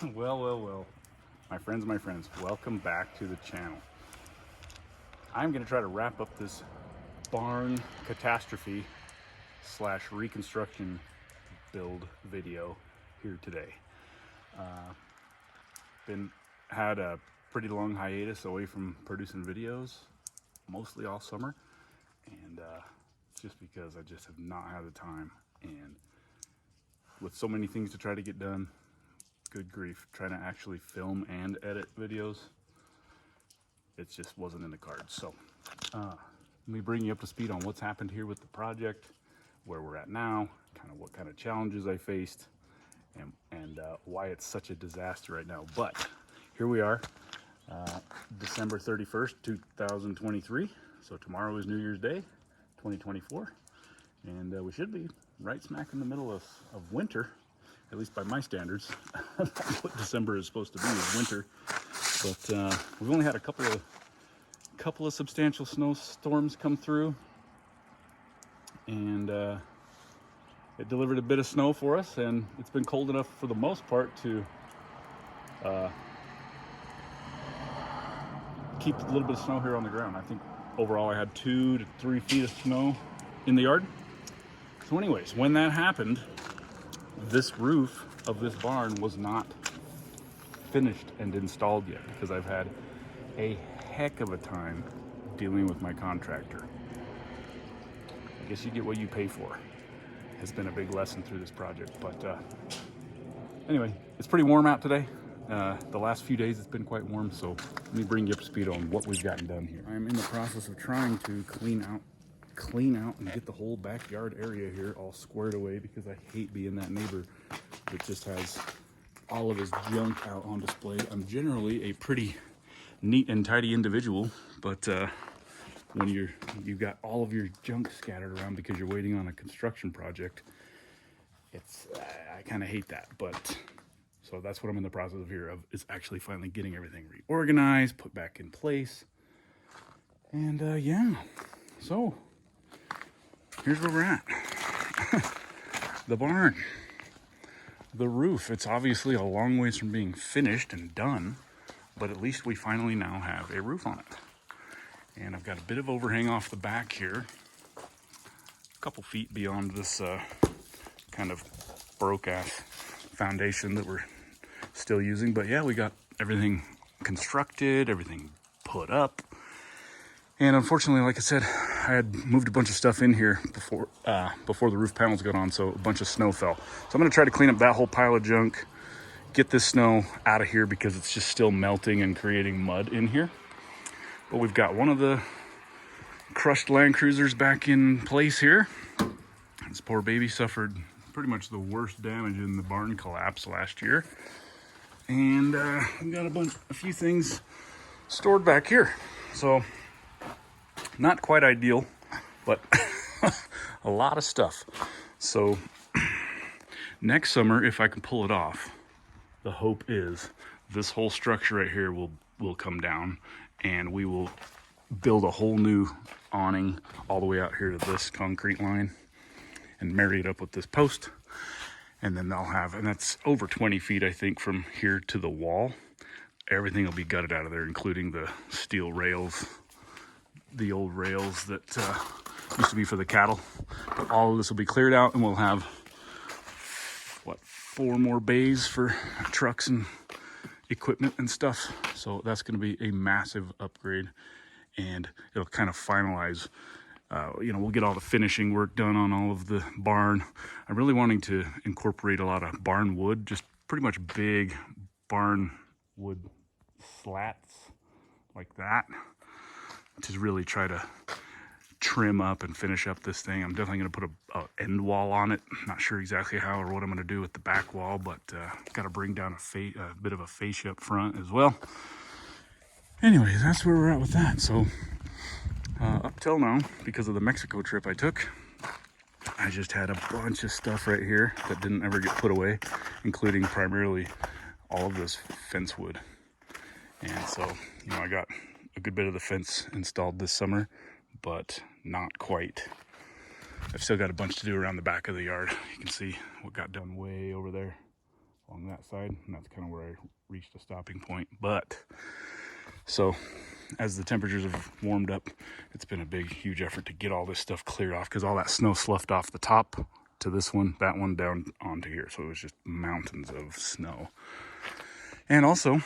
Well, my friends, welcome back to the channel. I'm going to try to wrap up this barn catastrophe slash reconstruction build video here today. Had a pretty long hiatus away from producing videos, mostly all summer, and it's just because I just have not had the time, and with so many things to try to get done, good grief, trying to actually film and edit videos, it just wasn't in the cards. So let me bring you up to speed on what's happened here with the project, where we're at now, kind of what kind of challenges I faced, and why it's such a disaster right now. But here we are, December 31st, 2023. So tomorrow is New Year's Day, 2024. And we should be right smack in the middle of winter, at least by my standards. That's what December is supposed to be, is winter. But we've only had a couple of substantial snowstorms come through, and it delivered a bit of snow for us, and it's been cold enough for the most part to keep a little bit of snow here on the ground. I think overall I had 2 to 3 feet of snow in the yard. So anyways, when that happened, this roof of this barn was not finished and installed yet, because I've had a heck of a time dealing with my contractor. I guess you get what you pay for. Has been a big lesson through this project. But anyway, it's pretty warm out today. The last few days it's been quite warm, so let me bring you up to speed on what we've gotten done here. I'm in the process of trying to clean out and get the whole backyard area here all squared away, because I hate being that neighbor that just has all of his junk out on display. I'm generally a pretty neat and tidy individual, but when you've got all of your junk scattered around because you're waiting on a construction project, I kind of hate that. But so that's what I'm in the process of here, is actually finally getting everything reorganized, put back in place. And yeah, so here's where we're at. The barn, the roof, it's obviously a long ways from being finished and done, but at least we finally now have a roof on it. And I've got a bit of overhang off the back here, a couple feet beyond this kind of broke-ass foundation that we're still using. But yeah, we got everything constructed, everything put up. And unfortunately, like I said, I had moved a bunch of stuff in here before the roof panels got on, so a bunch of snow fell. So I'm gonna try to clean up that whole pile of junk, get this snow out of here, because it's just still melting and creating mud in here. But we've got one of the crushed Land Cruisers back in place here. This poor baby suffered pretty much the worst damage in the barn collapse last year. And we've got a few things stored back here. So not quite ideal, but a lot of stuff. So next summer, if I can pull it off, the hope is this whole structure right here will come down, and we will build a whole new awning all the way out here to this concrete line and marry it up with this post. And then they'll have, and that's over 20 feet, I think, from here to the wall. Everything will be gutted out of there, including the steel rails, the old rails that used to be for the cattle. But all of this will be cleared out, and we'll have, 4 more bays for trucks and equipment and stuff. So that's going to be a massive upgrade, and it'll kind of finalize, we'll get all the finishing work done on all of the barn. I'm really wanting to incorporate a lot of barn wood, just pretty much big barn wood slats like that, to really try to trim up and finish up this thing. I'm definitely going to put a end wall on it. Not sure exactly how or what I'm going to do with the back wall, but got to bring down a bit of a fascia up front as well. Anyways, that's where we're at with that. So up till now, because of the Mexico trip I took, I just had a bunch of stuff right here that didn't ever get put away, including primarily all of this fence wood. And so, I got a good bit of the fence installed this summer, but not quite. I've still got a bunch to do around the back of the yard. You can see what got done way over there. along that side, and that's kind of where I reached a stopping point. But so as the temperatures have warmed up, it's been a big, huge effort to get all this stuff cleared off, because all that snow sloughed off the top to this one, that one down onto here. So it was just mountains of snow. And also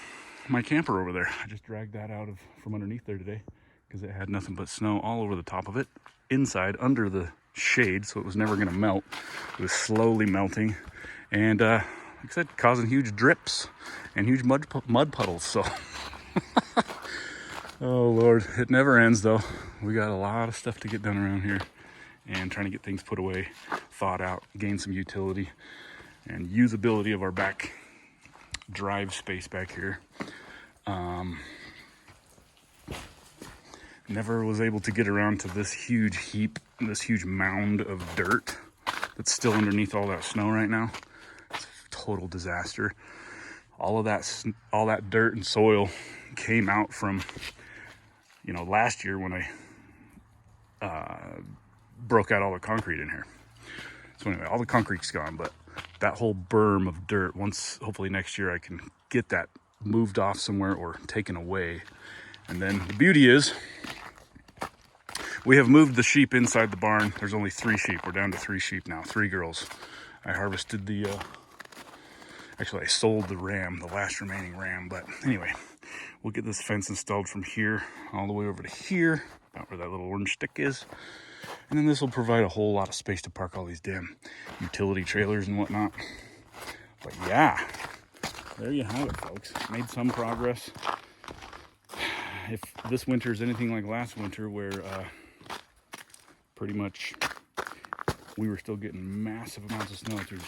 my camper over there, I just dragged that out from underneath there today, because it had nothing but snow all over the top of it, inside under the shade, so it was never going to melt. It was slowly melting, and like I said, causing huge drips and huge mud puddles. So oh Lord, it never ends though. We got a lot of stuff to get done around here, and trying to get things put away, thawed out, gain some utility and usability of our back drive space back here. Never was able to get around to this huge heap, this huge mound of dirt that's still underneath all that snow right now. It's a total disaster. All that dirt and soil came out from, last year when I broke out all the concrete in here. So anyway, all the concrete's gone, but that whole berm of dirt, once hopefully next year I can get that moved off somewhere or taken away. And then the beauty is, we have moved the sheep inside the barn. There's only 3 sheep. We're down to 3 sheep now, 3 girls. I harvested actually I sold the ram, the last remaining ram. But anyway, we'll get this fence installed from here all the way over to here, about where that little orange stick is. And then this will provide a whole lot of space to park all these damn utility trailers and whatnot. But yeah, there you have it, folks. Made some progress. If this winter is anything like last winter, where pretty much we were still getting massive amounts of snow through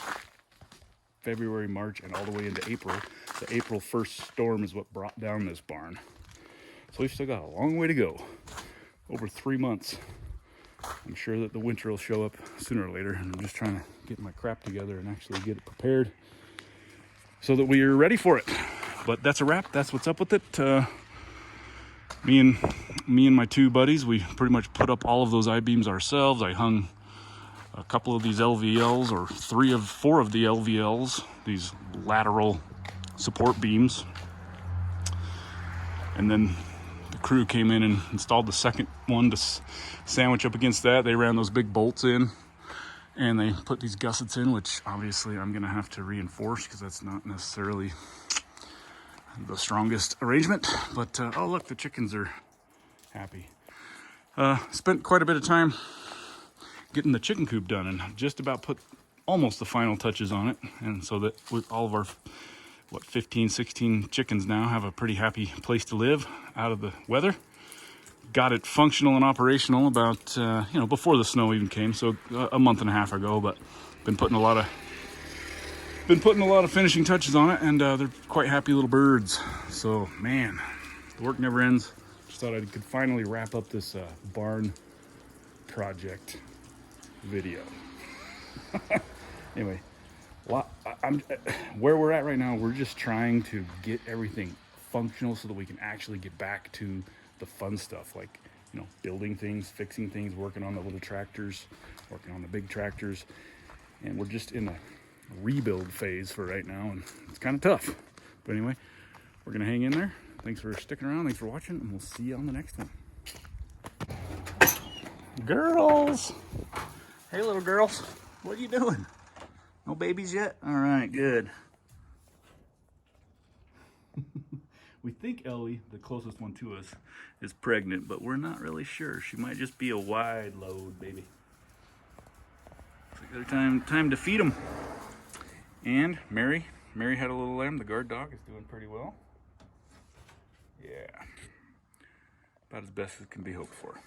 February, March, and all the way into April. The April 1st storm is what brought down this barn. So we've still got a long way to go. Over 3 months. I'm sure that the winter will show up sooner or later, and I'm just trying to get my crap together and actually get it prepared so that we are ready for it. But that's a wrap. That's what's up with it. Me and my 2 buddies, we pretty much put up all of those I-beams ourselves. I hung a couple of these LVLs, or 4 of the LVLs, these lateral support beams. And then the crew came in and installed the second one to sandwich up against that. They ran those big bolts in, and they put these gussets in, which obviously I'm going to have to reinforce, because that's not necessarily the strongest arrangement. But oh look, the chickens are happy. Spent quite a bit of time getting the chicken coop done, and just about put almost the final touches on it, and so that with all of our 15 16 chickens now have a pretty happy place to live out of the weather. Got it functional and operational about before the snow even came, so a month and a half ago. But been putting a lot of finishing touches on it, and they're quite happy little birds. So man, the work never ends. Just thought I could finally wrap up this barn project video. Anyway, where we're at right now, we're just trying to get everything functional so that we can actually get back to the fun stuff, like building things, fixing things, working on the little tractors, working on the big tractors. And we're just in a rebuild phase for right now, and it's kind of tough. But anyway, we're gonna hang in there. Thanks for sticking around, thanks for watching, and we'll see you on the next one. Girls, hey little girls, what are you doing? No babies yet? All right, good. We think Ellie, the closest one to us, is pregnant, but we're not really sure. She might just be a wide load baby. It's like time to feed them. And Mary had a little lamb. The guard dog is doing pretty well. Yeah, about as best as can be hoped for.